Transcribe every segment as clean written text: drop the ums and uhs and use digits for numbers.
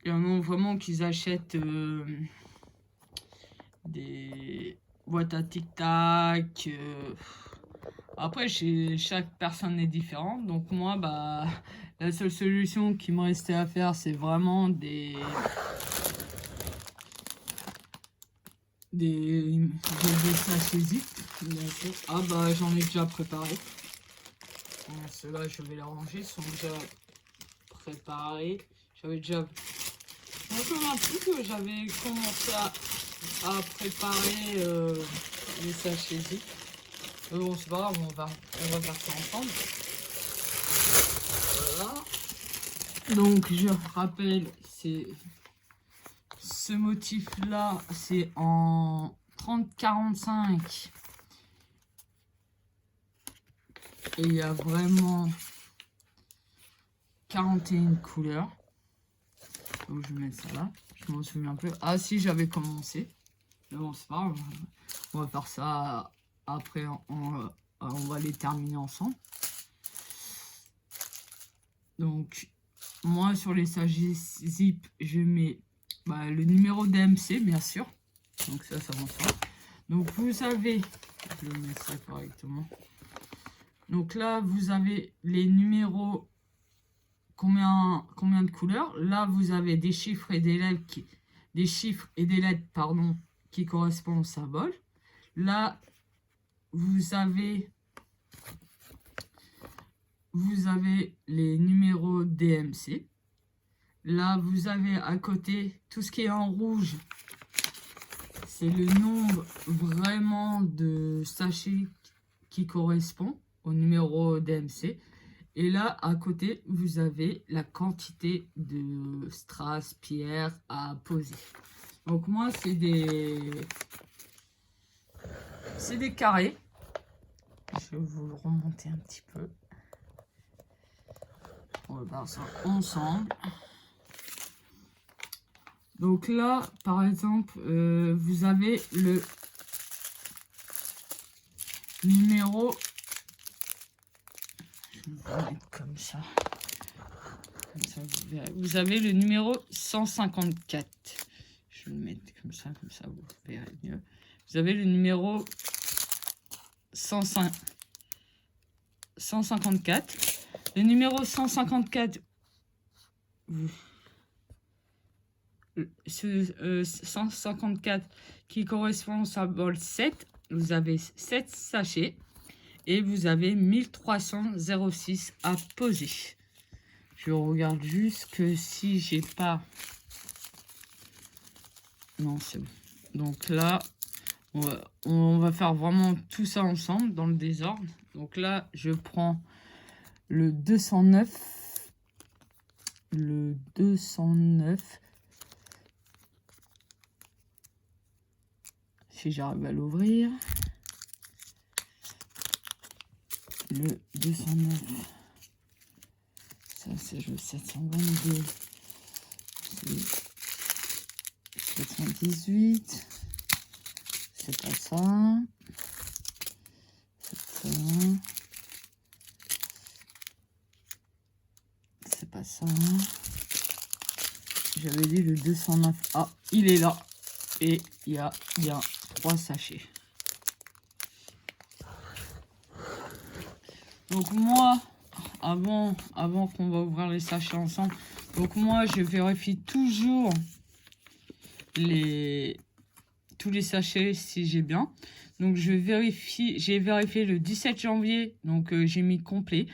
Il y en a vraiment qui achètent des boîtes à tic-tac. Après, chaque personne est différente. Donc moi, bah, la seule solution qui me restait à faire, c'est vraiment des sachets zip. Ah bah, j'en ai déjà préparé. Ceux-là, je vais les ranger. Ils sont déjà préparés. J'avais déjà... Je me souviens plus que j'avais commencé à préparer les sachets zip. Bon, c'est pas grave, on va faire ça ensemble. Voilà. Donc, je rappelle, c'est ce motif-là, c'est en 30-45. Et il y a vraiment 41 couleurs. Donc, je vais mettre ça là. Je m'en souviens un peu. Ah, si, j'avais commencé. Mais bon, c'est pas grave. On va faire ça après. On va les terminer ensemble. Donc, moi, sur les sachets zip, je mets le numéro d'AMC, bien sûr. Donc, ça va faire. Donc, vous avez... Je vais mettre ça correctement. Donc là, vous avez les numéros... Combien de couleurs? Là, vous avez des chiffres et des lettres qui correspondent au symbole. Là, vous avez les numéros DMC. Là, vous avez à côté tout ce qui est en rouge. C'est le nombre vraiment de sachets qui correspond au numéro DMC. Et là, à côté, vous avez la quantité de strass, pierres à poser. Donc moi, c'est des carrés. Je vais vous le remonter un petit peu. On va voir ça ensemble. Donc là, par exemple, vous avez le numéro... Je vais mettre comme ça. Vous avez le numéro 154. Je vais le mettre comme ça, vous verrez mieux. Vous avez le numéro 154. Le numéro 154, 154 qui correspond au symbole 7. Vous avez 7 sachets et vous avez 1306 à poser. Je regarde juste que si j'ai pas... Non, c'est bon. Donc là, on va faire vraiment tout ça ensemble dans le désordre. Donc là, je prends le 209. Le 209. Si j'arrive à l'ouvrir. Le 209. Ça, c'est le 722. C'est 78. C'est pas ça. C'est ça. C'est pas ça. J'avais dit le 209. Ah, il est là. Et il y a bien 3 sachets. Donc moi, avant qu'on va ouvrir les sachets ensemble, donc moi je vérifie toujours tous les sachets si j'ai bien. Donc j'ai vérifié le 17 janvier, donc j'ai mis complet.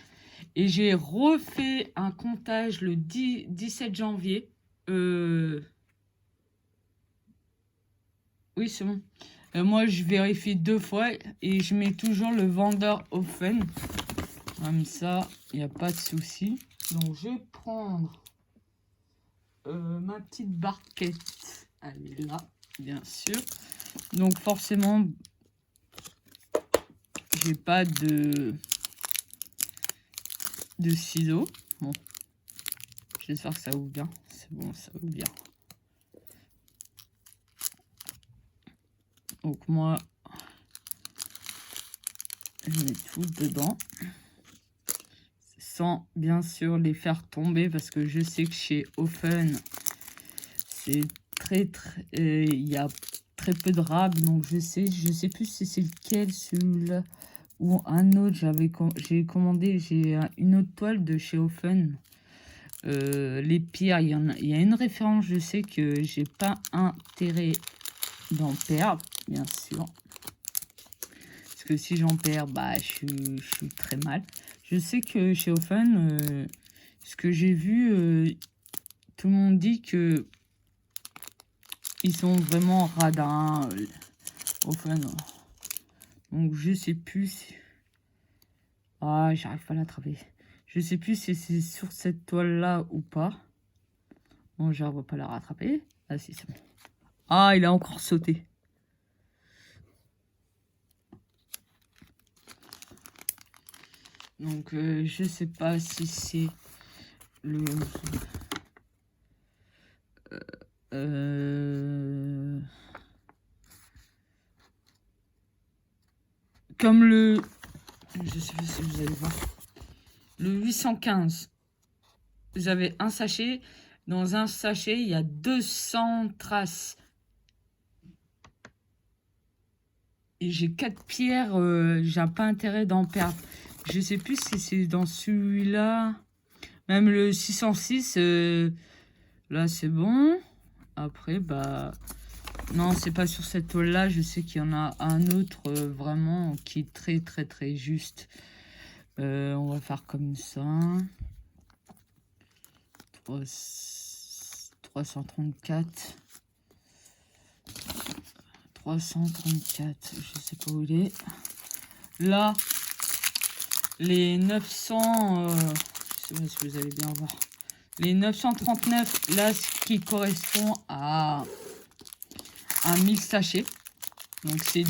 Et j'ai refait un comptage le 17 janvier. Oui, c'est bon. Moi, je vérifie 2 fois et je mets toujours le vendeur open. Comme ça, il n'y a pas de souci. Donc, je vais prendre ma petite barquette. Elle est là, bien sûr. Donc, forcément, j'ai pas de ciseaux. Bon, j'espère que ça ouvre bien. C'est bon, ça ouvre bien. Donc, moi, je mets tout dedans. Sans bien sûr les faire tomber parce que je sais que chez Open c'est il y a très peu de rab, donc je sais plus si c'est lequel, celui-là ou un autre. J'ai commandé, une autre toile de chez Ofen. Les pires, il y a une référence, je sais que j'ai pas intérêt d'en perdre, bien sûr. Parce que si j'en perds, bah, je suis très mal. Je sais que chez Ofen, ce que j'ai vu, tout le monde dit que ils sont vraiment radins, Ofen. Donc je sais plus si... Ah, j'arrive pas à l'attraper. Je sais plus si c'est sur cette toile-là ou pas. Bon, je ne vais pas la rattraper. Ah si, c'est bon. Ah, il a encore sauté. Donc, je sais pas si c'est le... Comme le... Je sais pas si vous allez voir. Le 815. Vous avez un sachet. Dans un sachet, il y a 200 traces. Et j'ai 4 pierres. J'ai pas intérêt d'en perdre. Je sais plus si c'est dans celui-là. Même le 606, là, c'est bon. Après, bah... Non, c'est pas sur cette toile-là. Je sais qu'il y en a un autre, vraiment, qui est très, très, très juste. On va faire comme ça. 334. 334. Je sais pas où il est. Là, les 900... je sais pas si vous allez bien voir. Les 939, là, ce qui correspond à 1000 sachets. Donc, c'est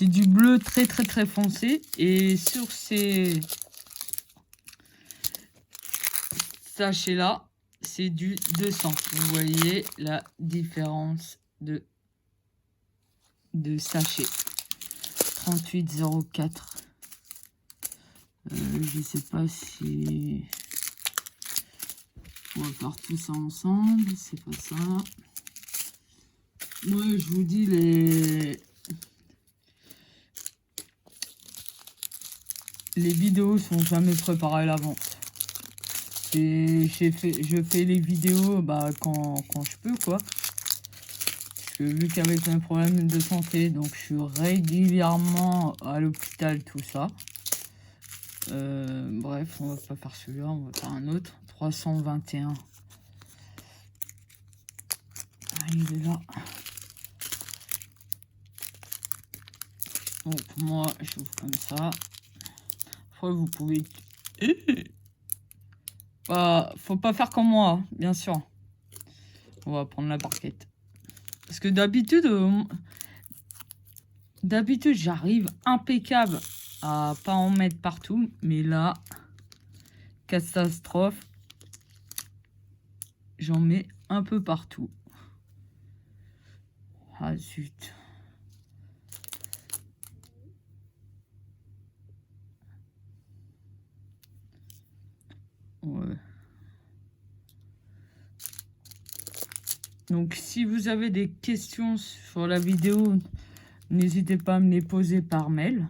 du bleu très, très, très foncé. Et sur ces sachets-là, c'est du 200. Vous voyez la différence de sachets. 38,04. Je sais pas si... On va faire tout ça ensemble. C'est pas ça. Moi, je vous dis, les vidéos sont jamais préparées à l'avance. Je fais les vidéos bah, quand je peux, quoi. Parce que vu qu'avec un problème de santé, donc je suis régulièrement à l'hôpital, tout ça. Bref, on va pas faire celui-là, on va faire un autre. 321. Ah, il est là. Donc moi, je ouvre comme ça. Après, vous pouvez... Bah, faut pas faire comme moi, bien sûr. On va prendre la barquette. Parce que d'habitude, j'arrive impeccable à pas en mettre partout. Mais là, catastrophe. J'en mets un peu partout. Ah zut. Ouais. Donc, si vous avez des questions sur la vidéo, n'hésitez pas à me les poser par mail.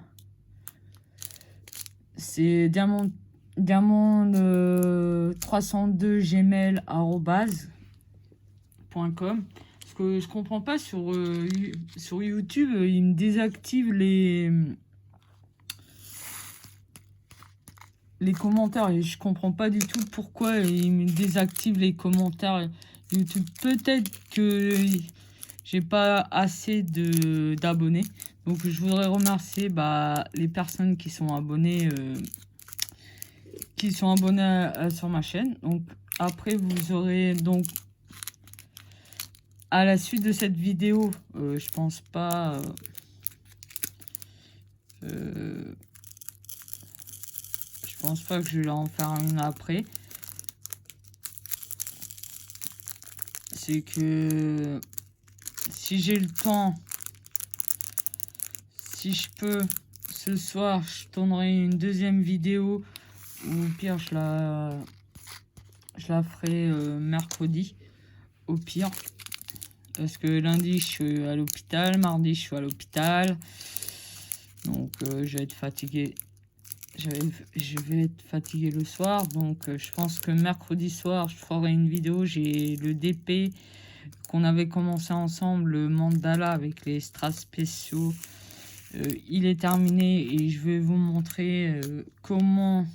C'est diamond 302 gmail@.com. Parce que je comprends pas sur YouTube, il me désactive les commentaires et je comprends pas du tout pourquoi il me désactive les commentaires YouTube. Peut-être que j'ai pas assez d'abonnés. Donc je voudrais remercier les personnes qui sont abonnées sur ma chaîne. Donc après vous aurez donc à la suite de cette vidéo, je pense pas que je vais en faire une après. C'est que si j'ai le temps, si je peux, ce soir, je tournerai une deuxième vidéo. Ou pire, je la ferai mercredi. au pire. Parce que lundi, je suis à l'hôpital. Mardi, je suis à l'hôpital. Donc, je vais être fatigué. Je vais être fatigué le soir. Donc, je pense que mercredi soir, je ferai une vidéo. J'ai le DP qu'on avait commencé ensemble, le mandala avec les strass spéciaux. Il est terminé et je vais vous montrer comment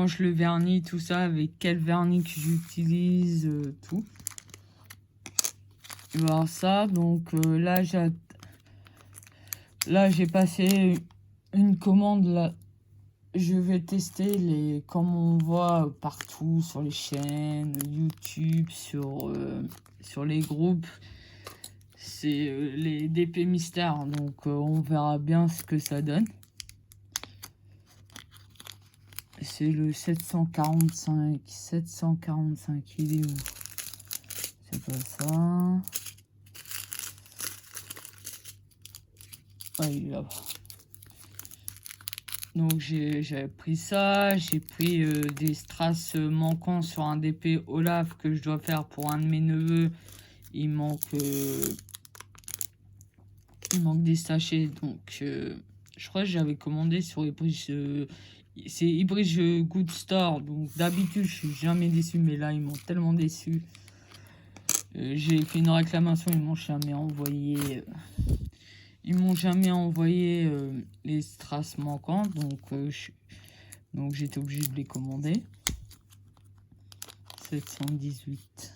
je le vernis, tout ça, avec quel vernis que j'utilise, tout. Alors ça, donc là j'ai passé une commande là. Je vais tester comme on voit partout sur les chaînes YouTube, sur les groupes. C'est les DP mystères, donc on verra bien ce que ça donne. C'est le 745. 745, il est où? C'est pas ça. Ah, il est là-bas. Donc j'avais pris ça, j'ai pris des strass manquants sur un DP Olaf que je dois faire pour un de mes neveux. Il manque des sachets, donc je crois que j'avais commandé sur Ibridge. C'est Ibridge Good Store, donc d'habitude je suis jamais déçu, mais là ils m'ont tellement déçu. J'ai fait une réclamation, ils m'ont jamais envoyé. Les strass manquants, donc j'étais obligé de les commander. 718.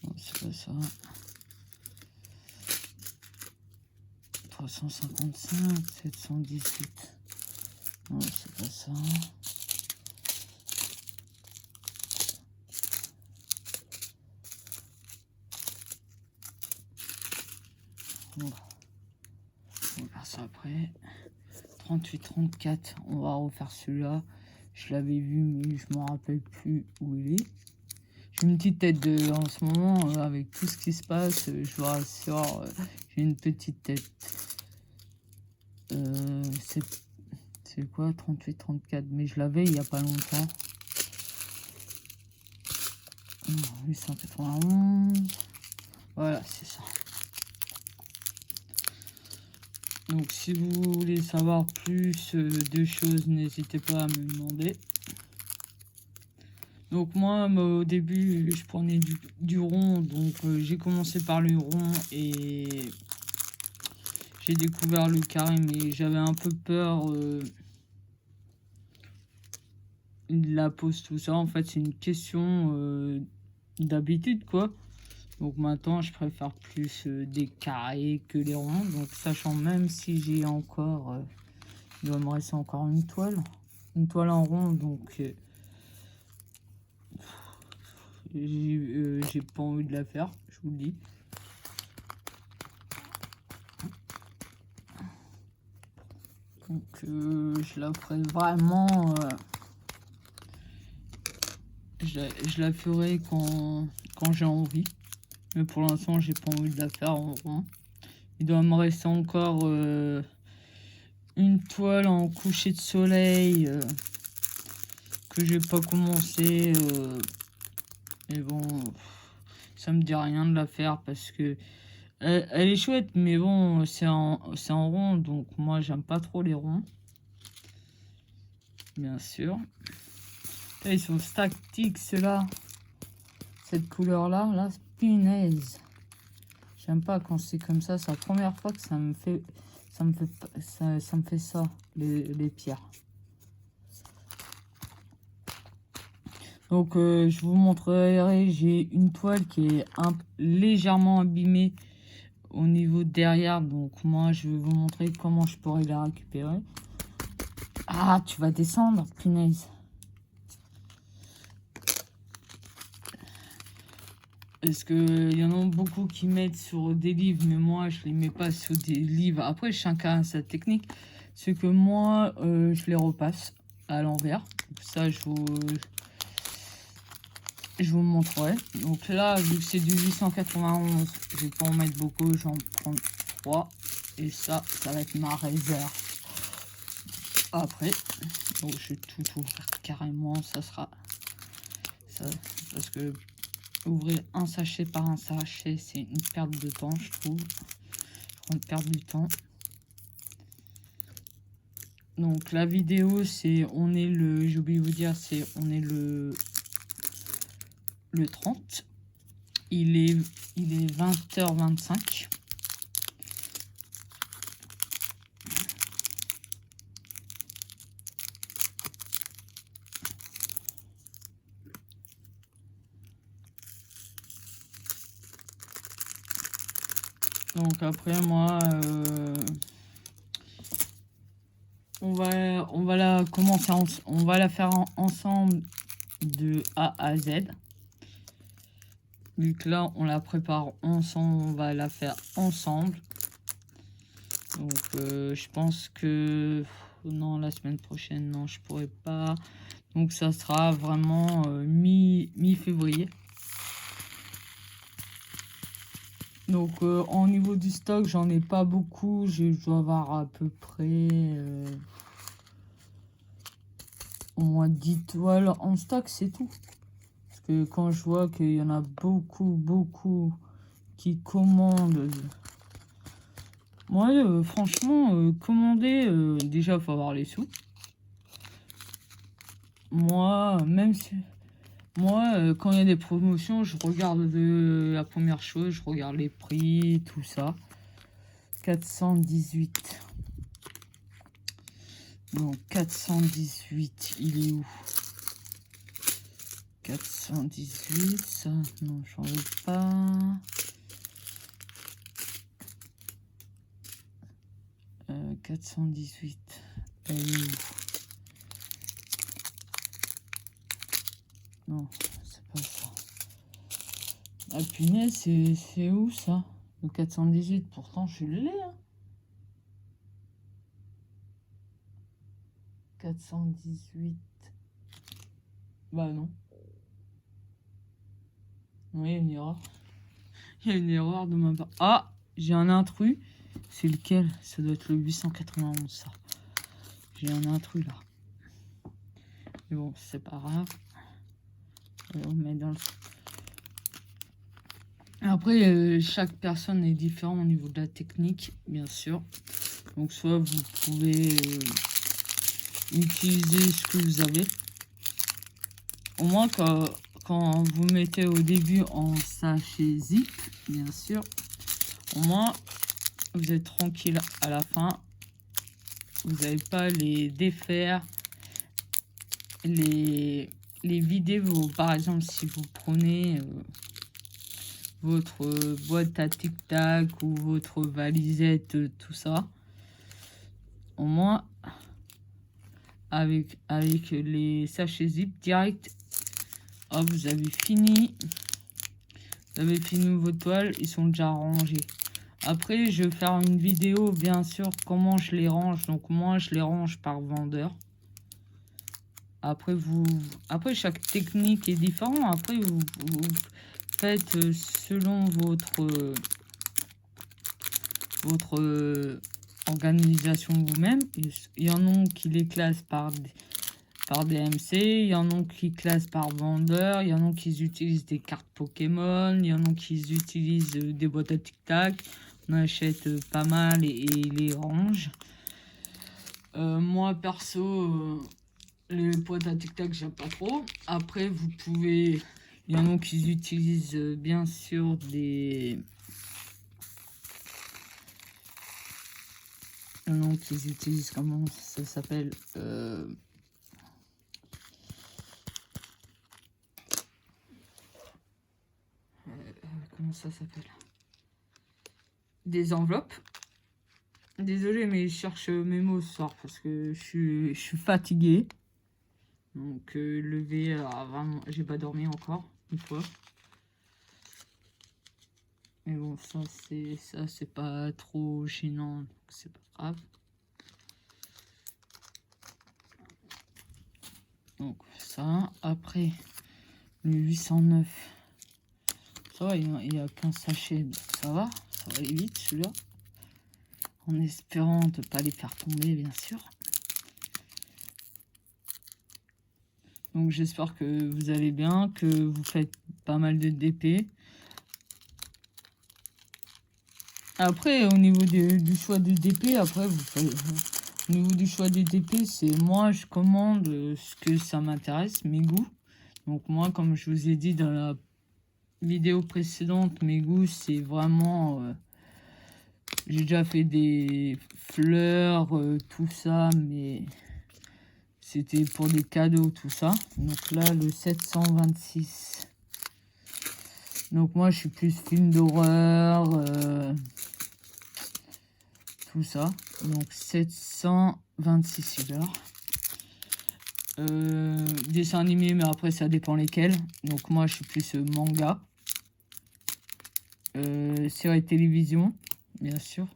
Non, c'est pas ça. 355, 718. Non, c'est pas ça. Bon. On va faire ça après. 38, 34. On va refaire celui-là. Je l'avais vu, mais je m'en rappelle plus où il est. J'ai une petite tête en ce moment, avec tout ce qui se passe. Je vous rassure, j'ai une petite tête. C'est quoi 38, 34? Mais je l'avais il n'y a pas longtemps. 891. Voilà, c'est ça. Donc si vous voulez savoir plus de choses, n'hésitez pas à me demander. Donc moi, au début, je prenais du rond. Donc j'ai commencé par le rond et j'ai découvert le carré. Mais j'avais un peu peur de la pose, tout ça. En fait, c'est une question d'habitude, quoi. Donc maintenant, je préfère plus des carrés que les ronds. Donc sachant même si j'ai encore... il doit me rester encore une toile. Une toile en rond, donc... j'ai pas envie de la faire, je vous le dis. Donc je la ferai vraiment... je la ferai quand j'ai envie. Mais pour l'instant, j'ai pas envie de la faire en rond. Il doit me rester encore une toile en coucher de soleil que j'ai pas commencé. Mais bon, ça me dit rien de la faire parce que elle est chouette, mais bon, c'est en rond, donc moi j'aime pas trop les ronds. Bien sûr. Là, ils sont statiques, ceux-là. Cette couleur-là, là, punaise. J'aime pas quand c'est comme ça. C'est la première fois que ça me fait ça, les pierres. Donc je vous montrerai, j'ai une toile qui est légèrement abîmée au niveau derrière. Donc moi je vais vous montrer comment je pourrais la récupérer. Ah, tu vas descendre, punaise. Parce qu'il y en a beaucoup qui mettent sur des livres, mais moi je les mets pas sur des livres. Après chacun a sa technique. c'est que moi, je les repasse à l'envers. Ça, je vous montrerai. Donc là, vu que c'est du 891, je vais pas en mettre beaucoup, j'en prends 3. Et ça va être ma réserve. Après, donc je vais tout ouvrir carrément, ça sera ça, parce que ouvrir un sachet par un sachet, c'est une perte de temps, je trouve. Une perte du temps. Donc la vidéo, c'est j'ai oublié de vous dire, on est le 30. Il est 20h25. Donc après moi, on va la commencer, on va la faire ensemble de A à Z. Vu que là on la prépare ensemble, on va la faire ensemble. Donc je pense que non, la semaine prochaine, non, je pourrais pas. Donc ça sera vraiment mi-février. Donc en niveau du stock, j'en ai pas beaucoup. Je dois avoir à peu près au moins 10 toiles en stock, c'est tout. Parce que quand je vois qu'il y en a beaucoup qui commandent. Moi, franchement, commander, déjà, il faut avoir les sous. Moi, quand il y a des promotions, je regarde la première chose, je regarde les prix, tout ça. 418. Donc, 418, il est où? 418, ça, non, j'en veux pas. 418, elle est où? Non, c'est pas ça. Ah punaise, c'est où ça? Le 418, pourtant je l'ai. Hein. 418. Bah non. Oui, il y a une erreur. Il y a une erreur de ma part. Ah, j'ai un intrus. C'est lequel? Ça doit être le 891, ça. J'ai un intrus là. Mais bon, c'est pas grave. On met dans le... Après, chaque personne est différente au niveau de la technique, bien sûr. Donc, soit vous pouvez utiliser ce que vous avez. Au moins, quand vous mettez au début en sachet zip, bien sûr, au moins, vous êtes tranquille à la fin. Vous n'avez pas les défaire, les vider. Par exemple, si vous prenez votre boîte à tic-tac ou votre valisette, tout ça, au moins, avec les sachets zip direct, hop, vous avez fini vos toiles, ils sont déjà rangés. Après, je vais faire une vidéo, bien sûr, comment je les range. Donc, moi, je les range par vendeur. Après, chaque technique est différente. Après, vous faites selon votre organisation vous-même. Il y en a qui les classent par DMC, il y en a qui classent par vendeur, il y en a qui utilisent des cartes Pokémon, il y en a qui utilisent des boîtes à tic-tac. On achète pas mal et les range. Moi, perso, les boîtes à tic-tac, j'aime pas trop. Après, vous pouvez... Il y en a qui utilisent bien sûr des... Il y en a qui utilisent, comment ça s'appelle comment ça s'appelle? Des enveloppes. Désolé, mais je cherche mes mots ce soir parce que je suis fatigué. Donc, levé, vraiment, j'ai pas dormi encore une fois. Mais bon, ça c'est pas trop gênant, c'est pas grave. Donc ça, après le 809, ça va, il n'y a qu'un sachet, donc ça va aller vite celui-là. En espérant de ne pas les faire tomber, bien sûr. Donc j'espère que vous allez bien, que vous faites pas mal de DP. Après, au niveau du choix de DP, après, au niveau du choix des DP, c'est moi, je commande ce que ça m'intéresse, mes goûts. Donc moi, comme je vous ai dit dans la vidéo précédente, mes goûts, c'est vraiment... j'ai déjà fait des fleurs, tout ça, mais c'était pour des cadeaux, tout ça. Donc là, le 726. Donc moi, je suis plus film d'horreur, tout ça. Donc 726 heures. Dessin animé, mais après, ça dépend lesquels. Donc moi, je suis plus manga. Série télévision, bien sûr.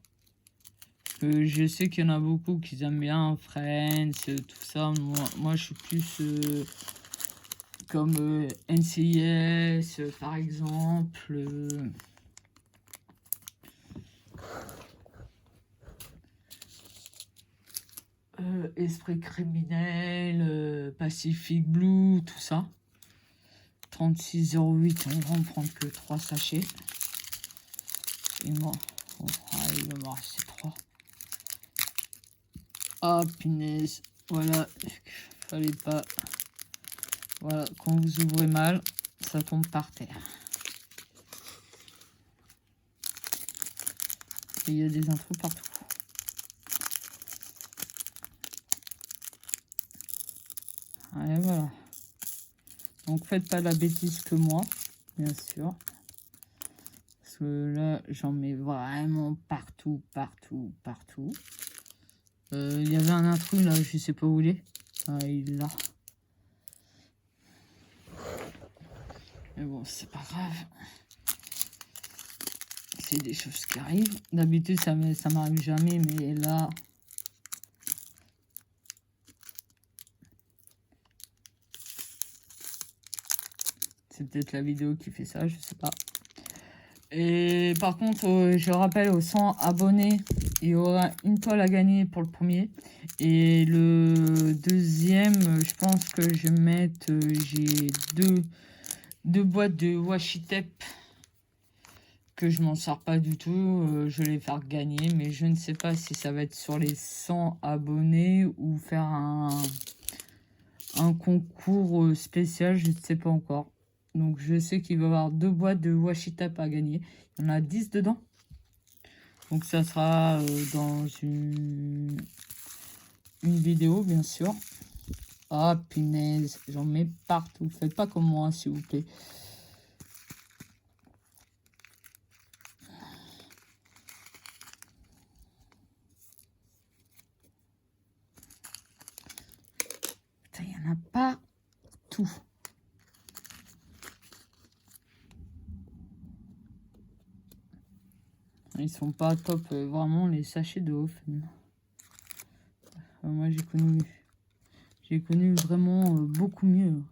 Je sais qu'il y en a beaucoup qui aiment bien Friends, tout ça. Moi je suis plus comme NCIS, par exemple. Esprit criminel, Pacific Blue, tout ça. 36,08, on va en prendre que 3 sachets. Et moi, il va me rester 3. Ah, punaise. Voilà, fallait pas. Voilà, quand vous ouvrez mal, ça tombe par terre. Et il y a des infos partout. Et voilà. Donc faites pas la bêtise que moi, bien sûr. Parce que là, j'en mets vraiment partout, partout, partout. Il y avait un intrus là, je sais pas où il est. Ah, il est là. Mais bon, c'est pas grave. C'est des choses qui arrivent. D'habitude, ça m'arrive jamais, mais là... c'est peut-être la vidéo qui fait ça, je sais pas. Et par contre, je rappelle aux 100 abonnés, il y aura une toile à gagner pour le premier. Et le deuxième, je pense que je vais mettre... j'ai deux boîtes de washi tape que je m'en sers pas du tout. Je vais les faire gagner, mais je ne sais pas si ça va être sur les 100 abonnés ou faire un concours spécial, je ne sais pas encore. Donc je sais qu'il va y avoir 2 boîtes de washi tape à gagner. Il y en a 10 dedans. Donc ça sera dans une vidéo, bien sûr. Ah, punaise, j'en mets partout. Faites pas comme moi, s'il vous plaît. Putain, il n'y en a pas tout. Ils sont pas top, vraiment, les sachets de Hoffen. Moi, j'ai connu vraiment beaucoup mieux.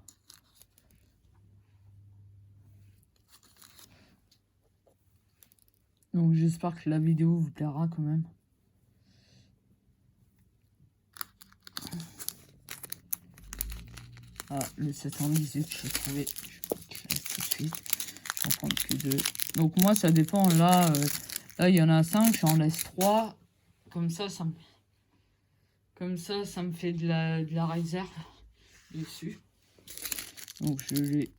Donc, j'espère que la vidéo vous plaira quand même. Ah, le 718, je l'ai trouvé. Je vais tout de suite. Je vais en prendre que 2. Donc, moi, ça dépend. Là, là, il y en a 5. J'en laisse 3. Comme ça, ça me fait de la réserve dessus. Donc, je l'ai...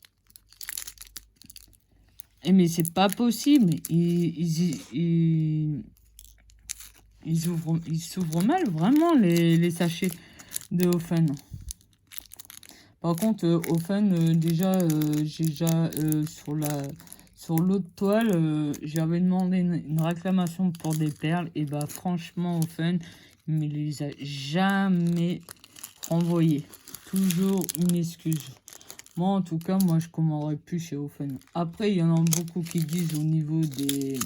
Eh, mais c'est pas possible. Ils s'ouvrent mal, vraiment, les sachets de Hoffen. Par contre, Hoffen, déjà, j'ai déjà sur l'autre toile, j'avais demandé une réclamation pour des perles. Et bah, franchement, Hoffen, il me les a jamais renvoyées. Toujours une excuse. Moi, en tout cas, moi, je commanderais plus chez Hoffen. Après, il y en a beaucoup qui disent au niveau des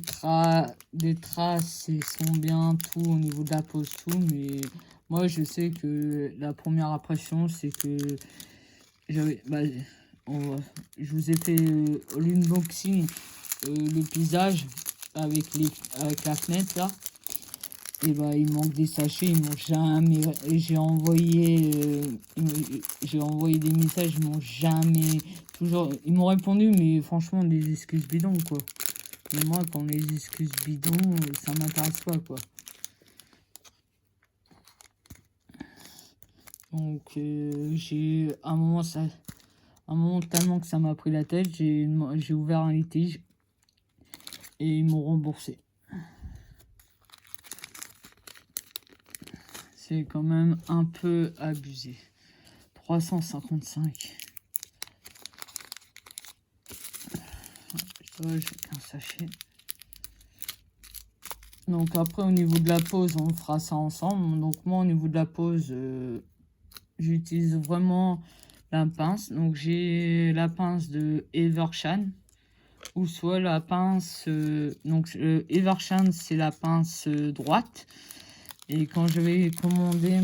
traces, ils sont bien, tout, au niveau de la pose, tout. Mais Moi, je sais que la première impression, c'est que j'avais... Bah, je vous ai fait l'unboxing, le pisage avec la fenêtre, là. Et bah, il manque des sachets, ils m'ont jamais... J'ai envoyé des messages, ils m'ont jamais... Toujours... Ils m'ont répondu, mais franchement, des excuses bidons, quoi. Et moi, quand les excuses bidons, ça m'intéresse pas, quoi. Donc, j'ai... un moment tellement que ça m'a pris la tête, j'ai ouvert un litige. Et ils m'ont remboursé. C'est quand même un peu abusé. 355. J'ai qu'un sachet. Donc après, au niveau de la pose, on fera ça ensemble. Donc moi, au niveau de la pose, j'utilise vraiment la pince. Donc j'ai la pince de Evershan. Ou soit la pince... donc Evershan, c'est la pince droite. Et quand je vais commander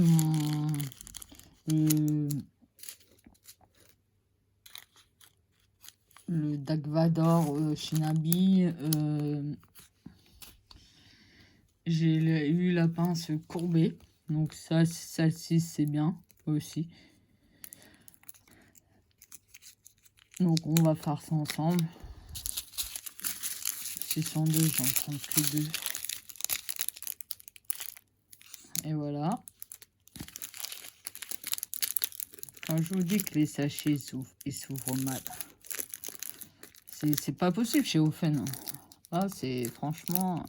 le Dark Vador Shinabi, j'ai eu la pince courbée. Donc ça, celle-ci, c'est bien aussi. Donc on va faire ça ensemble. 602, j'en prends que 2. Et voilà. Quand je vous dis que les sachets ils s'ouvrent mal, c'est pas possible chez Ofen. Là, c'est franchement...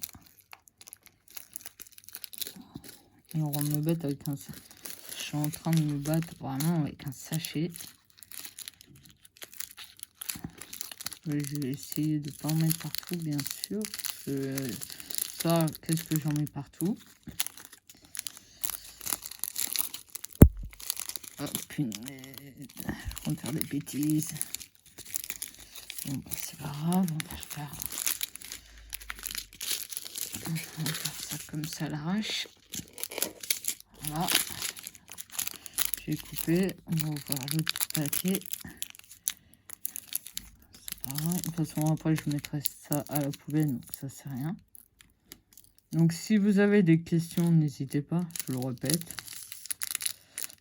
On me bête avec un sachet. Je suis en train de me battre vraiment avec un sachet. Je vais essayer de pas en mettre partout, bien sûr. Parce que ça, qu'est-ce que j'en mets partout? Oh punaise, je vais faire des bêtises. Bon, bah, c'est pas grave, on va faire ça comme ça à l'arrache. Voilà. J'ai coupé, on va ouvrir l'autre paquet. C'est pas grave. De toute façon, après, je mettrai ça à la poubelle, donc ça, c'est rien. Donc, si vous avez des questions, n'hésitez pas, je le répète.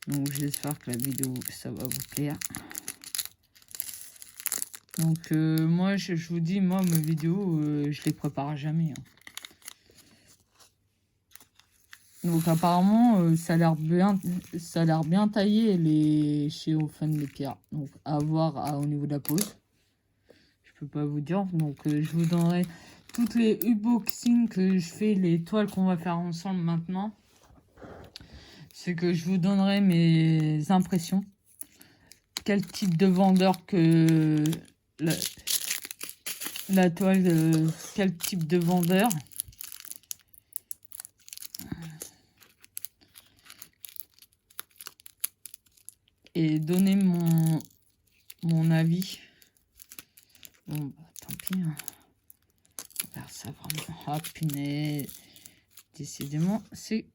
Donc, j'espère que la vidéo, ça va vous plaire. Donc, moi, je vous dis, moi, mes vidéos, je les prépare jamais. Hein. Donc, apparemment, ça a l'air bien taillé chez Ofen les pierres. Donc, à voir au niveau de la pose. Je peux pas vous dire. Donc, je vous donnerai toutes les unboxings que je fais, les toiles qu'on va faire ensemble maintenant. C'est que je vous donnerai mes impressions. Quel type de vendeur que la toile, quel type de vendeur. Et donner mon avis. Bon, bah, tant pis. Hein. On va faire ça vraiment. Ah, punaise. Décidément, c'est...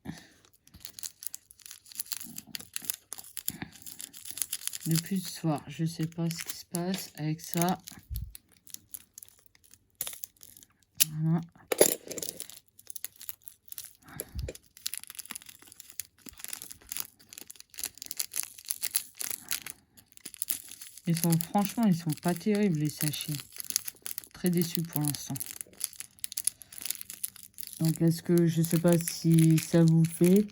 Depuis ce soir, je sais pas ce qui se passe avec ça. Voilà. Franchement, ils sont pas terribles les sachets. Très déçu pour l'instant. Donc, est-ce que je sais pas si ça vous fait,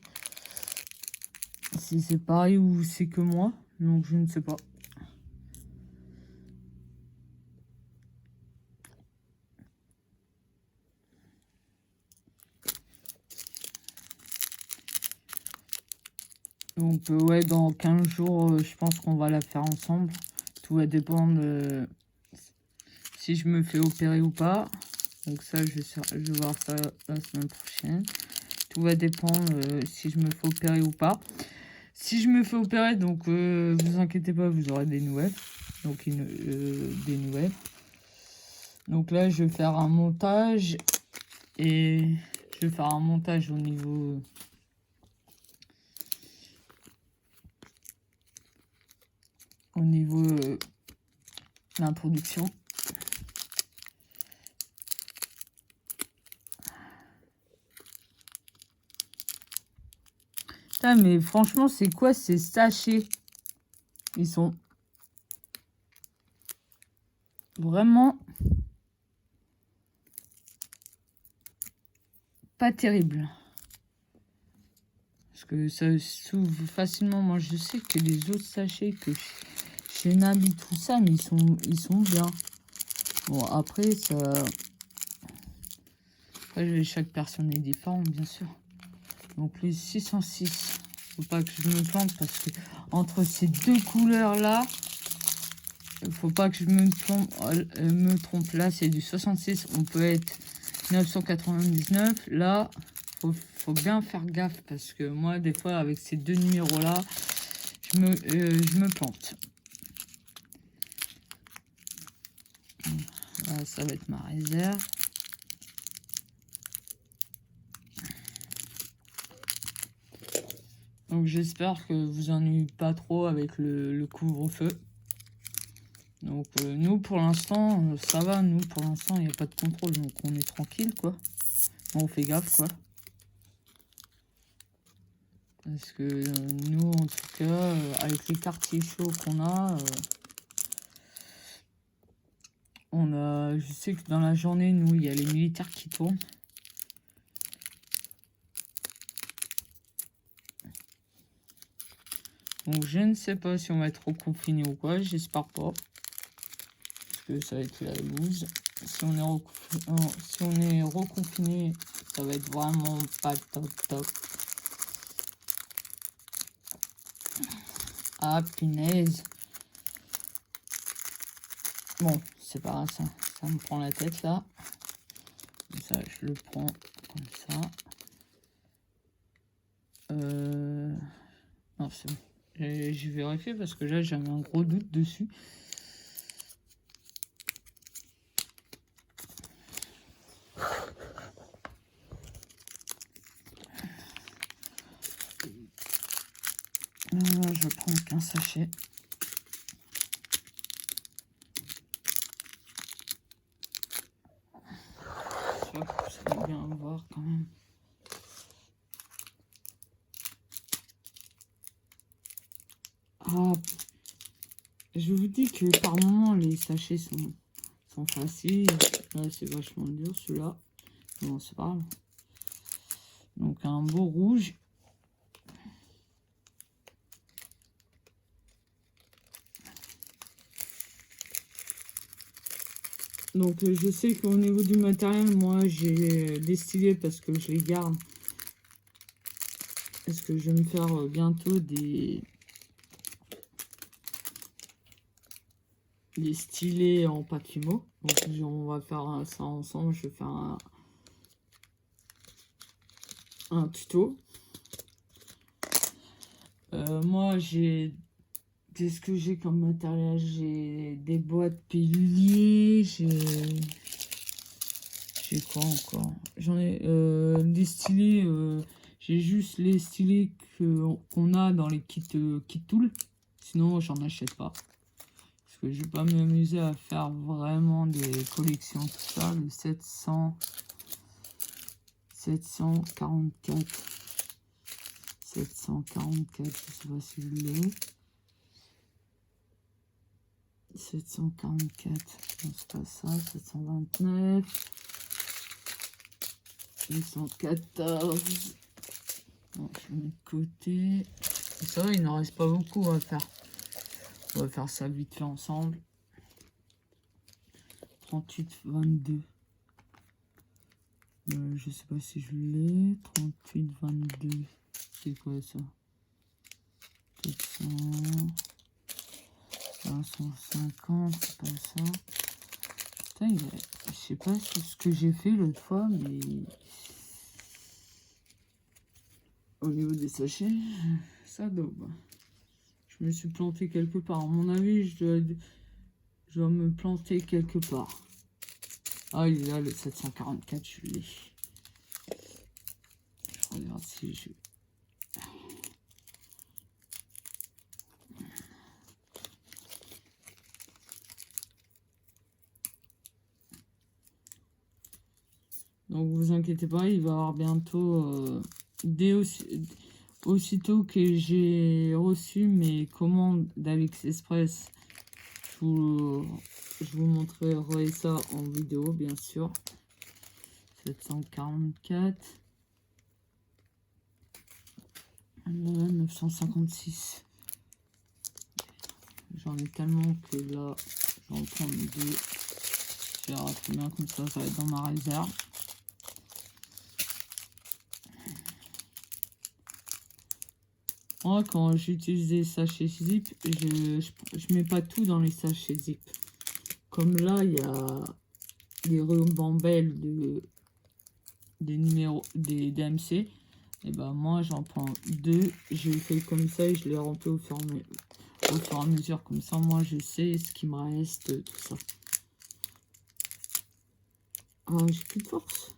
si c'est pareil ou c'est que moi. Donc, je ne sais pas. Donc, ouais, dans 15 jours, je pense qu'on va la faire ensemble. Tout va dépendre si je me fais opérer ou pas. Donc ça, je vais voir ça la semaine prochaine. Tout va dépendre si je me fais opérer ou pas. Si je me fais opérer, donc vous inquiétez pas, vous aurez des nouvelles. Donc des nouvelles. Donc là, je vais faire un montage. Et je vais faire un montage au niveau au niveau de la production. Putain, mais franchement, c'est quoi ces sachets? Ils sont vraiment pas terribles. Parce que ça s'ouvre facilement. Moi, je sais que les autres sachets que chez Nabi, tout ça, mais ils sont bien. Bon, après, ça... Après, chaque personne est différente, bien sûr. Donc, les 606. Faut pas que je me plante parce que entre ces deux couleurs-là, faut pas que je me trompe. Là, c'est du 66. On peut être 999. Là, faut bien faire gaffe parce que moi, des fois, avec ces deux numéros-là, je me plante. Là, ça va être ma réserve. Donc, j'espère que vous ennuyez pas trop avec le couvre-feu. Donc, nous, pour l'instant, ça va. Nous, pour l'instant, il n'y a pas de contrôle. Donc, on est tranquille, quoi. On fait gaffe, quoi. Parce que nous, en tout cas, avec les quartiers chauds qu'on a, je sais que dans la journée, nous, il y a les militaires qui tournent. Donc, je ne sais pas si on va être reconfiné ou quoi. J'espère pas. Parce que ça va être la loose. Si on est reconfiné, ça va être vraiment pas top. Ah, punaise. Bon, c'est pas grave, ça me prend la tête, là. Comme ça, je le prends comme ça. Non, c'est bon. J'ai vérifié parce que là, j'avais un gros doute dessus. Je vais prendre qu'un sachet. Ça va bien voir quand même. Ah, je vous dis que par moment les sachets sont faciles. Là c'est vachement dur celui-là. Bon, c'est pas grave. Donc un beau rouge. Donc je sais qu'au niveau du matériel, moi j'ai distillé parce que je les garde. Parce que je vais me faire bientôt des stylés en papillon. Donc on va faire ça ensemble. Je vais faire un tuto. Moi qu'est-ce que j'ai comme matériel? J'ai des boîtes piluliers, j'ai quoi encore? J'en ai des stylés, j'ai juste les stylés qu'on a dans les kit tools. Sinon, j'en achète pas. Parce que je vais pas m'amuser à faire vraiment des collections, tout ça. Le 744. 744, je sais pas si je l'ai. 744, non, c'est pas ça. 729. 814. Bon, je mets de côté. Et ça va, il n'en reste pas beaucoup à faire. On va faire ça vite fait ensemble. 38, 22. Je sais pas si je l'ai. 38, 22. C'est quoi ça? 400. 550, c'est pas ça. Putain, je sais pas ce que j'ai fait l'autre fois, mais au niveau des sachets, ça daube. Je me suis planté quelque part. À mon avis, je dois me planter quelque part. Ah, il est là, le 744, je l'ai. Je regarde si je... Donc vous inquiétez pas, il va y avoir bientôt, aussitôt que j'ai reçu mes commandes d'AliExpress, je vous montrerai ça en vidéo, bien sûr. 744. 956. J'en ai tellement que là, je vais en prendre 2. Je verrai très bien, comme ça va être dans ma réserve. Moi, quand j'utilise des sachets zip, je mets pas tout dans les sachets zip. Comme là, il y a les rubambelles des numéros des DMC. Et ben moi, j'en prends 2. Je fais comme ça et je les remplis au fur et à mesure. Comme ça, moi, je sais ce qui me reste, tout ça. Ah, j'ai plus de force.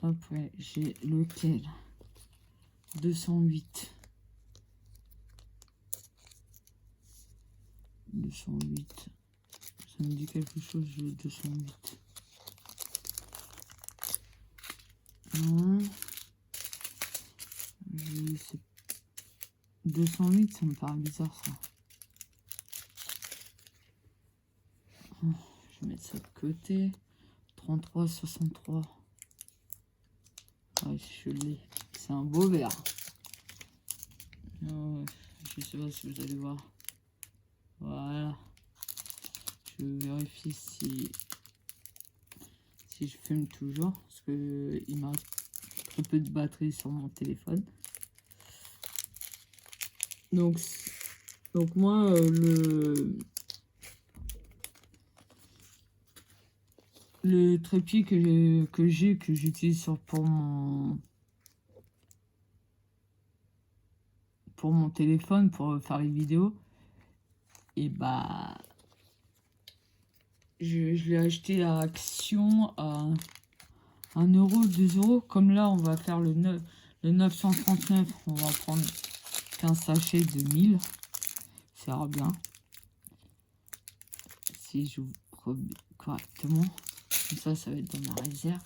Après, j'ai lequel 208. 208. Ça me dit quelque chose, le 208. Non. 208, ça me paraît bizarre, ça. Je vais mettre ça de côté. 33, 63. Ouais, je l'ai. C'est un beau vert. Je sais pas si vous allez voir. Voilà. Je vérifie si je fume toujours. Parce que il m'a très peu de batterie sur mon téléphone. Donc moi, le trépied que j'utilise pour mon téléphone pour faire les vidéos, et bah je l'ai acheté à Action à 1 euro, 2 euros. Comme là, on va faire le 939, on va prendre 15 sachets de 1000. Ça ira bien. Si j'ouvre correctement. Comme ça va être dans ma réserve.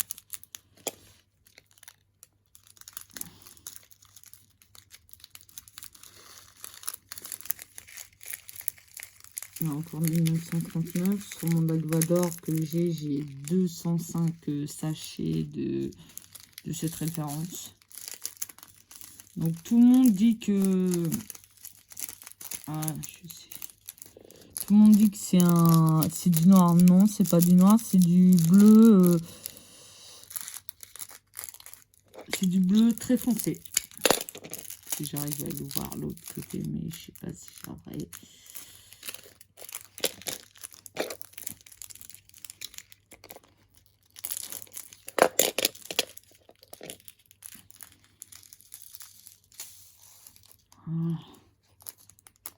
Il y a encore 1939. Sur mon Agvador que j'ai 205 sachets de cette référence. Donc tout le monde dit que... Ah, je sais. Tout le monde dit que c'est du noir. Non, c'est pas du noir, c'est du bleu. C'est du bleu très foncé. Si j'arrive à le voir l'autre côté, mais je sais pas si j'arrive.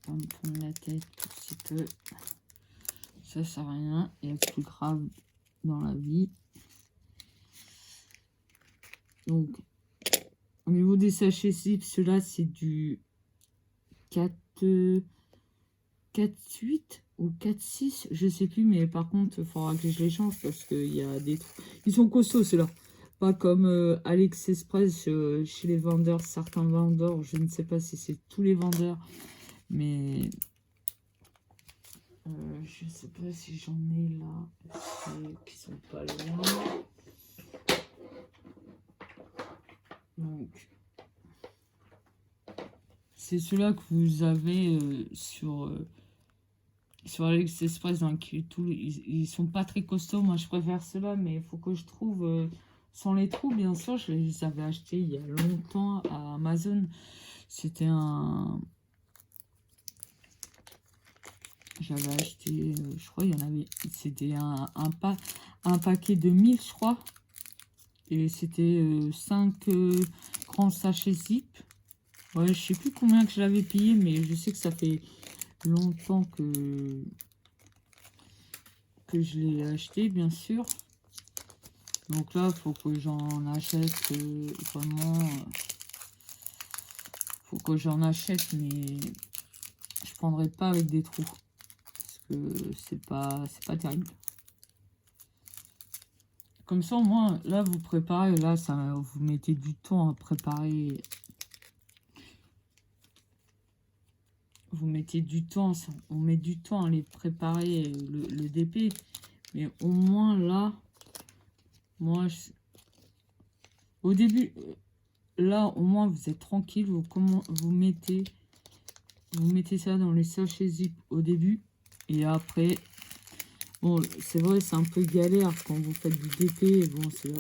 On va me prendre la tête un petit peu. Ça sert à rien. Il y a plus grave dans la vie. Donc, au niveau des sachets zip, ceux-là, c'est du 4, 4,8 ou 4,6, je sais plus, mais par contre, il faudra que je les change parce qu'il y a des trucs. Ils sont costauds, ceux-là. Pas comme AliExpress chez les vendeurs, certains vendeurs, je ne sais pas si c'est tous les vendeurs, mais je sais pas si j'en ai là, qui sont pas loin. Donc, c'est ceux-là que vous avez sur AliExpress, donc ils sont pas très costauds. Moi, je préfère ceux-là, mais il faut que je trouve sans les trous, bien sûr. Je les avais achetés il y a longtemps à Amazon. C'était un... J'avais acheté, je crois, il y en avait... C'était un paquet de 1000, je crois. Et c'était 5 grands sachets zip. Ouais, je sais plus combien que je l'avais payé, mais je sais que ça fait longtemps que je l'ai acheté, bien sûr. Donc là, il faut que j'en achète vraiment Faut que j'en achète, mais je prendrai pas avec des trous. Parce que c'est pas terrible. Comme ça, au moins, là, vous préparez. Là, ça, vous mettez du temps à préparer. Vous mettez du temps. On met du temps à les préparer, le DP. Mais au moins, là, moi, au début, là, au moins, vous êtes tranquille. Vous mettez ça dans les sachets zip au début. Et après, bon, c'est vrai, c'est un peu galère quand vous faites du DP. Bon, c'est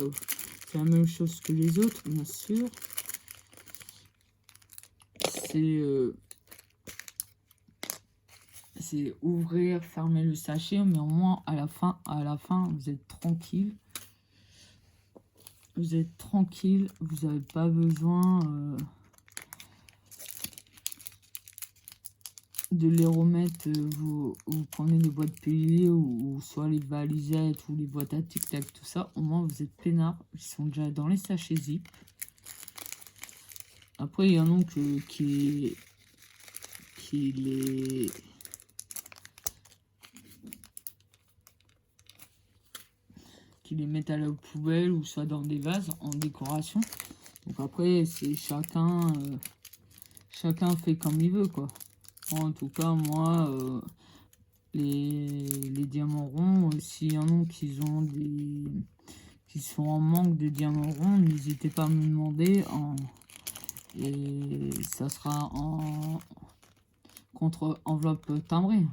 la même chose que les autres, bien sûr. C'est ouvrir, fermer le sachet, mais au moins à la fin, vous êtes tranquille. Vous êtes tranquille, vous n'avez pas besoin de les remettre. Vous prenez les boîtes PUI ou soit les valisettes ou les boîtes à tic-tac, tout ça. Au moins, vous êtes peinards. Ils sont déjà dans les sachets zip. Après, il y en a qui les mettent à la poubelle ou soit dans des vases en décoration. Donc après, c'est chacun fait comme il veut, quoi. En tout cas, moi, les diamants ronds, s'il y en a qui sont en manque de diamants ronds, n'hésitez pas à me demander. Et ça sera contre enveloppe timbrée.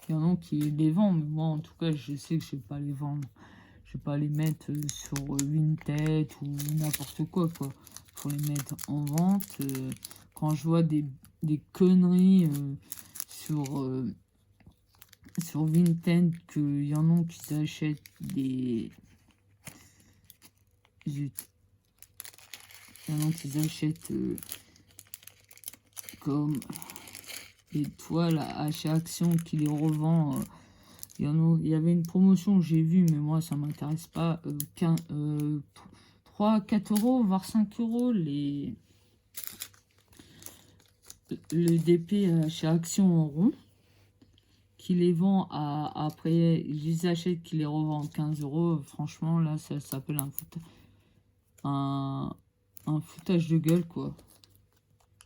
Il y en a qui les vendent, mais moi, en tout cas, je sais que je ne vais pas les vendre. Je vais pas les mettre sur Vinted ou n'importe quoi, quoi. Faut les mettre en vente. Quand je vois des conneries sur Vinted, qu'il y en a qui achètent des... Zut. Il y en a qui achètent comme des toiles à chez Action qui les revend... il y avait une promotion, j'ai vu, mais moi, ça m'intéresse pas. 3, 4 euros, voire 5 euros, le DP chez Action en rond, qui les vend après, ils les achètent, qui les revendent 15 euros. Franchement, là, ça s'appelle un foutage de gueule, quoi.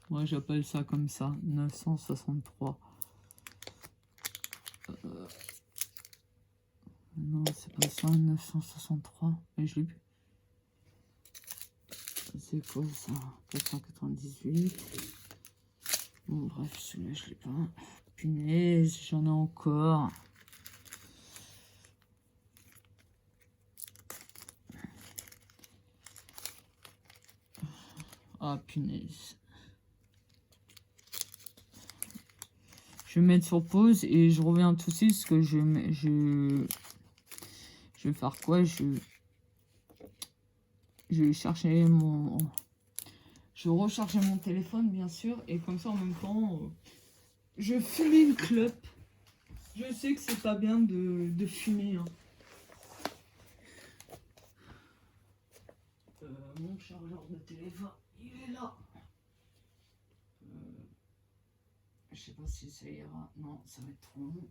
Moi, j'appelle ça comme ça, 963. Non, c'est pas ça, 963. Mais je l'ai plus. C'est quoi ça? 498. Bon, bref, celui-là, je l'ai pas. Punaise, j'en ai encore. Ah, punaise. Je vais mettre sur pause et je reviens tout de suite parce que je vais faire quoi? Je vais chercher je vais recharger mon téléphone, bien sûr, et comme ça, en même temps, je fume une clope. Je sais que c'est pas bien de fumer. Hein. Mon chargeur de téléphone, il est là. Je sais pas si ça ira. Non, ça va être trop long.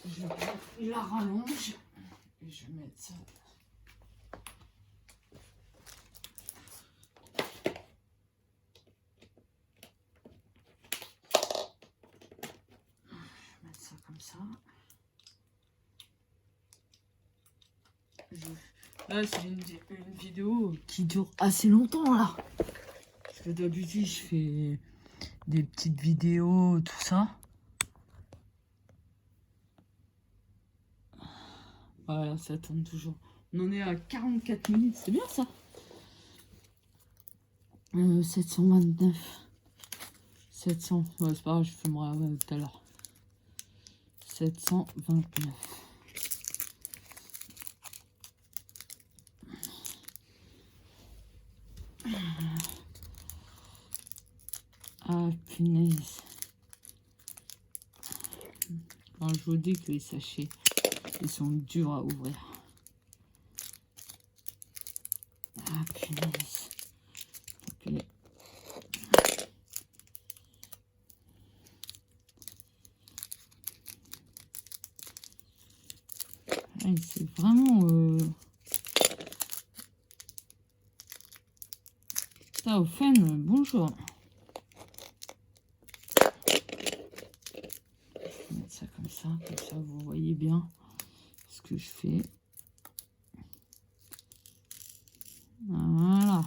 Je vais prendre la rallonge et je vais mettre ça. Comme ça. Là, c'est une vidéo qui dure assez longtemps, là. Parce que d'habitude, je fais des petites vidéos, tout ça. Voilà, ça tourne toujours. On en est à 44 minutes, c'est bien ça. 729. 700. Ouais, c'est pas grave, je filmerai tout à l'heure. 729. Ah, punaise. Quand je vous dis que les sachets, ils sont durs à ouvrir. Ah, punaise. c'est vraiment... Ça, au fun, bonjour. Je vais mettre ça comme ça vous voyez bien ce que je fais. Voilà.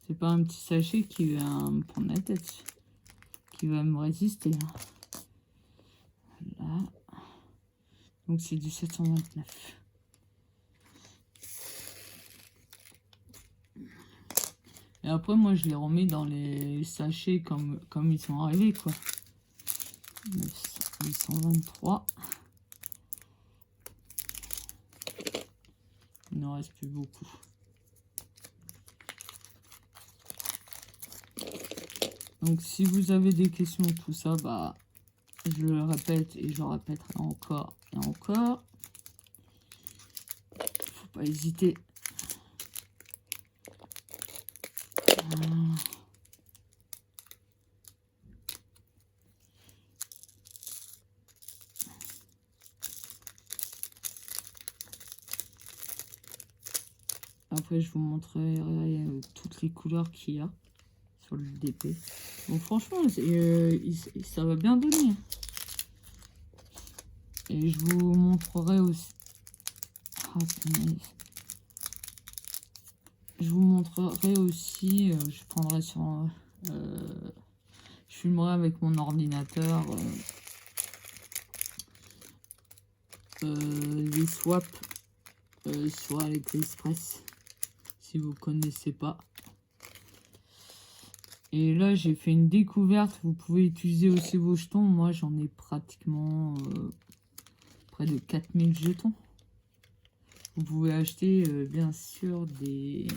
C'est pas un petit sachet qui va me prendre la tête, qui va me résister. Voilà. Donc c'est du 729. Et après, moi, je les remets dans les sachets comme ils sont arrivés, quoi. 823. Il ne reste plus beaucoup. Donc, si vous avez des questions, tout ça, bah, je le répète et je le répéterai encore et encore. Faut pas hésiter. Après, je vous montrerai toutes les couleurs qu'il y a sur le DP. Bon, franchement, ça va bien donner. Et je vous montrerai aussi... Ah, je vous montrerai aussi... je prendrai sur... je filmerai avec mon ordinateur les swaps sur AliExpress. Si vous connaissez pas. Et là, j'ai fait une découverte. Vous pouvez utiliser aussi vos jetons. Moi, j'en ai pratiquement près de 4000 jetons. Vous pouvez acheter, bien sûr, des...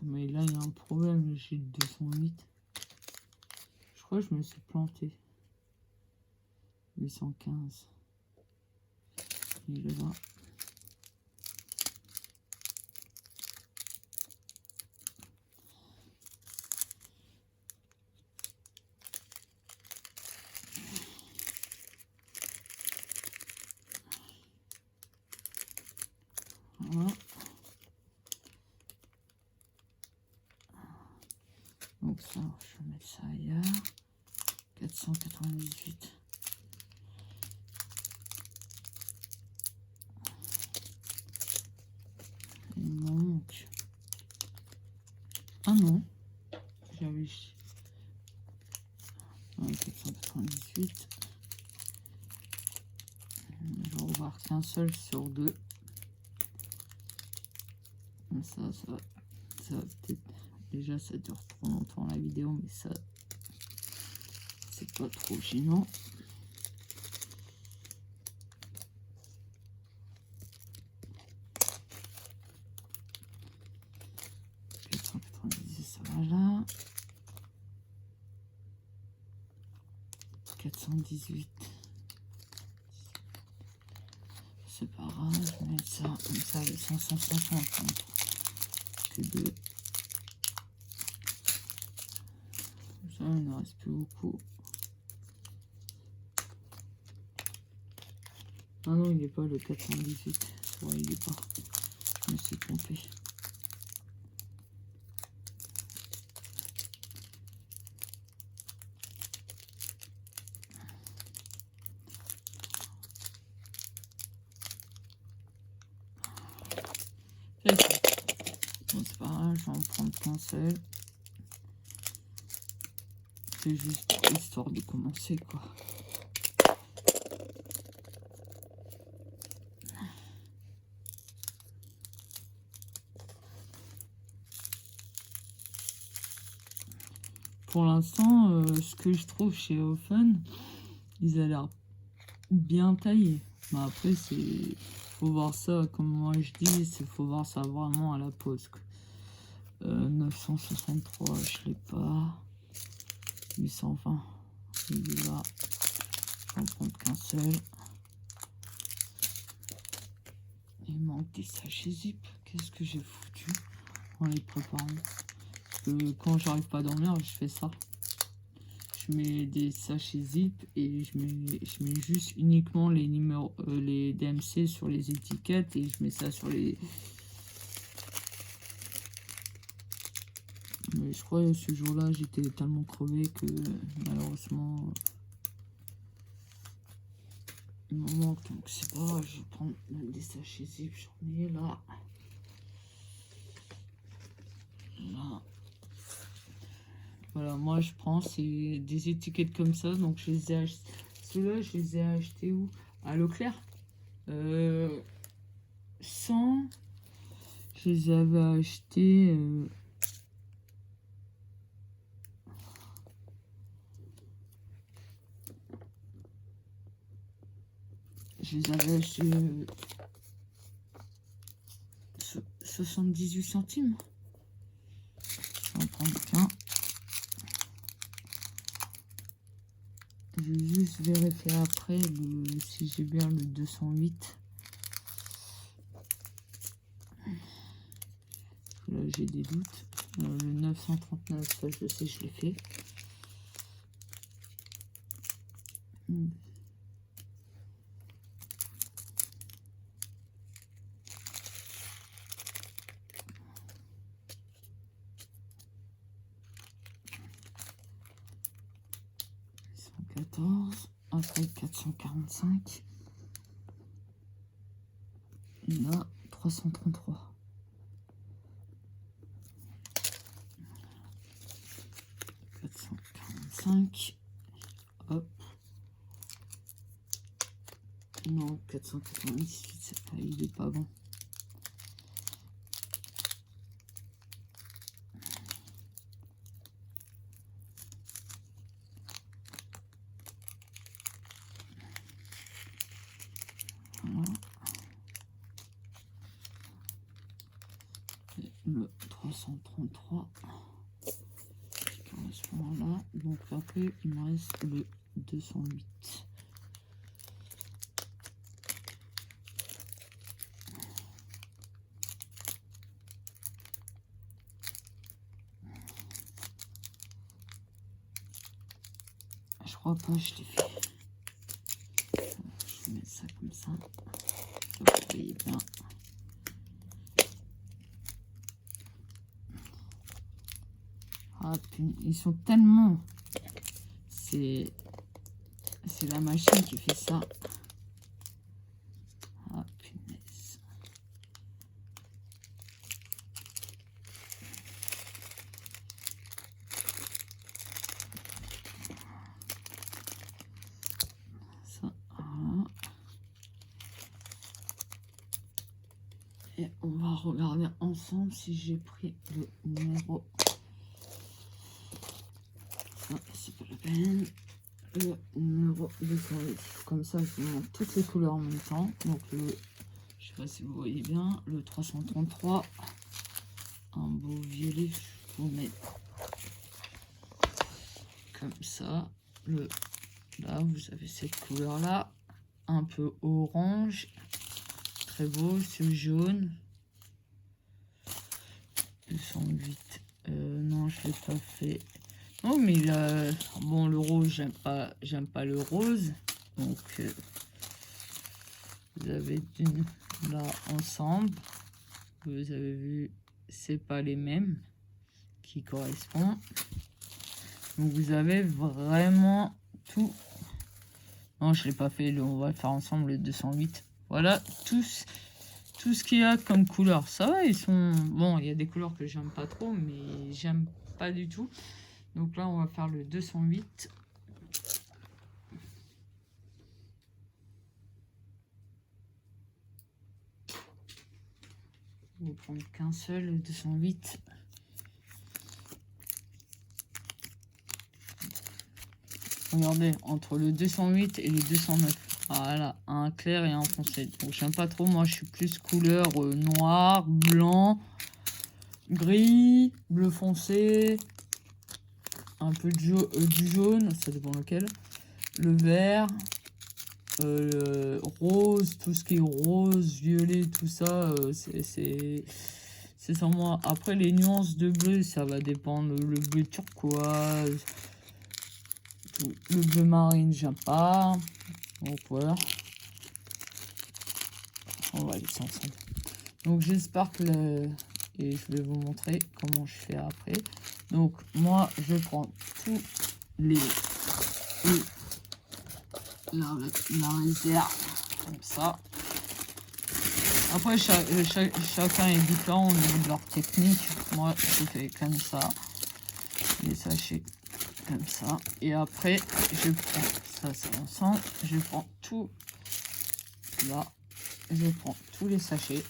mais là, il y a un problème. J'ai 208. Je crois que je me suis planté. 815. Il est là. Voilà. Donc ça, je vais mettre ça ailleurs. 498. Il manque. Ah non. J'avais... 498. Je vais revoir qu'un seul sur deux. Ça va peut-être... Déjà, ça dure trop longtemps la vidéo, mais ça... C'est pas trop gênant. Ça va là. 418. C'est pas grave, je vais mettre ça comme ça, les 550. Que deux. Ça, il ne reste plus beaucoup. Ah non, il n'est pas le 418. Ouais, il est pas. Je me suis trompé. Bon, c'est pas grave, je vais en prendre qu'un seul. C'est juste histoire de commencer, quoi. Pour l'instant, ce que je trouve chez Ofen, ils ont l'air bien taillés. Mais après, c'est... faut voir ça, comme moi je dis, il faut voir ça vraiment à la pause. 963, je l'ai pas. 820, il est là. Je vais en prendre qu'un seul. Il manque des sachets zip. Qu'est-ce que j'ai foutu en les préparant? Parce que quand j'arrive pas à dormir, je fais ça. Je je mets des sachets zip et je mets juste uniquement les numéros, les DMC sur les étiquettes et je mets ça sur les... Mais je crois que ce jour-là, j'étais tellement crevé que malheureusement, il me manque. Donc c'est pas grave, je vais prendre même des sachets zip, j'en ai là. Là. Voilà, moi je prends c'est des étiquettes comme ça, donc je les ai achetés. Ceux-là, je les ai achetés où? À Leclerc. 100. Je les avais achetés. Je les avais achetés 78 centimes. Je vais en prendre qu'un. Je vais juste vérifier après si j'ai bien le 208. Là, j'ai des doutes. Le 939, ça, je sais, je l'ai fait. Après 445. Et là, 333. Hop. Non, 498, il est pas bon. Voilà. Et le 333 qui correspond là. Donc après, il me reste le 208. Je crois pas, je l'ai fait. Je vais mettre ça comme ça. Vous voyez bien. Ah, ils sont tellement... C'est la machine qui fait ça. Ah, punaise. Ça, voilà. Et on va regarder ensemble si j'ai pris le numéro. Ah, c'est pas la peine. Le numéro 208. Comme ça, je vous montre toutes les couleurs en même temps. Donc, je sais pas si vous voyez bien, le 333, un beau violet, je vous mets comme ça. Là, vous avez cette couleur-là, un peu orange, très beau, ce jaune. 208. Non, je l'ai pas fait. Oh, mais là, bon, le rose, j'aime pas le rose. Donc, vous avez là ensemble. Vous avez vu, c'est pas les mêmes qui correspondent. Donc, vous avez vraiment tout. Non, je l'ai pas fait. On va le faire ensemble, le 208. Voilà, tout ce qu'il y a comme couleur. Ça va, ils sont... Bon, il y a des couleurs que j'aime pas trop, mais j'aime pas du tout. Donc là, on va faire le 208. On va prendre qu'un seul, le 208. Regardez, entre le 208 et le 209. Voilà, un clair et un foncé. Donc j'aime pas trop, moi je suis plus couleur noir, blanc, gris, bleu foncé, un peu du jaune, ça dépend lequel, le vert, le rose, tout ce qui est rose, violet, tout ça, c'est sans moi. Après les nuances de bleu, ça va dépendre, le bleu turquoise, tout. Le bleu marine, j'aime pas. Donc voilà. On va laisser ensemble. Donc j'espère que et je vais vous montrer comment je fais après. Donc moi je prends tous les la réserve comme ça. Après chacun est différent au niveau de leur technique. Moi je fais comme ça. Les sachets comme ça. Et après je prends ça c'est ensemble. Je prends tout là. Je prends tous les sachets.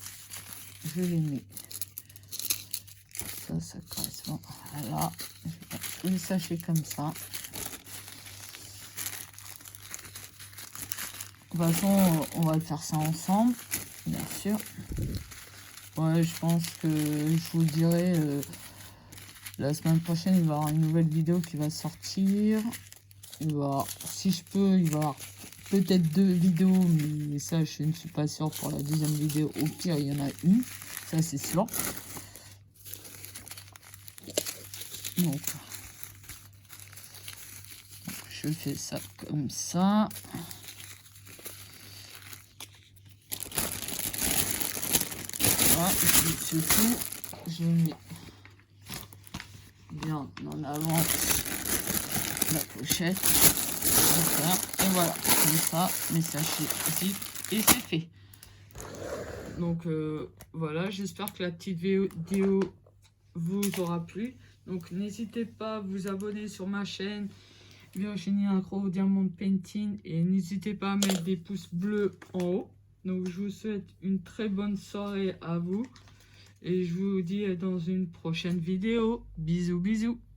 Je les mets. Ça correspond. Voilà. Je prends tous les sachets comme ça. De toute façon, on va faire ça ensemble, bien sûr. Ouais, je pense que je vous dirai la semaine prochaine, il va y avoir une nouvelle vidéo qui va sortir. Il va avoir, si je peux, il va y avoir peut-être 2 vidéos, mais ça, je ne suis pas sûr pour la deuxième vidéo. Au pire, il y en a une, ça c'est sûr. Donc, je fais ça comme ça. Voilà, je tout, je mets bien en avant la pochette. Et voilà, comme ça, mes sachets zip et c'est fait. Donc voilà, j'espère que la petite vidéo vous aura plu. Donc n'hésitez pas à vous abonner sur ma chaîne Virginie Agro Diamond Painting et n'hésitez pas à mettre des pouces bleus en haut. Donc je vous souhaite une très bonne soirée à vous et je vous dis dans une prochaine vidéo. Bisous bisous.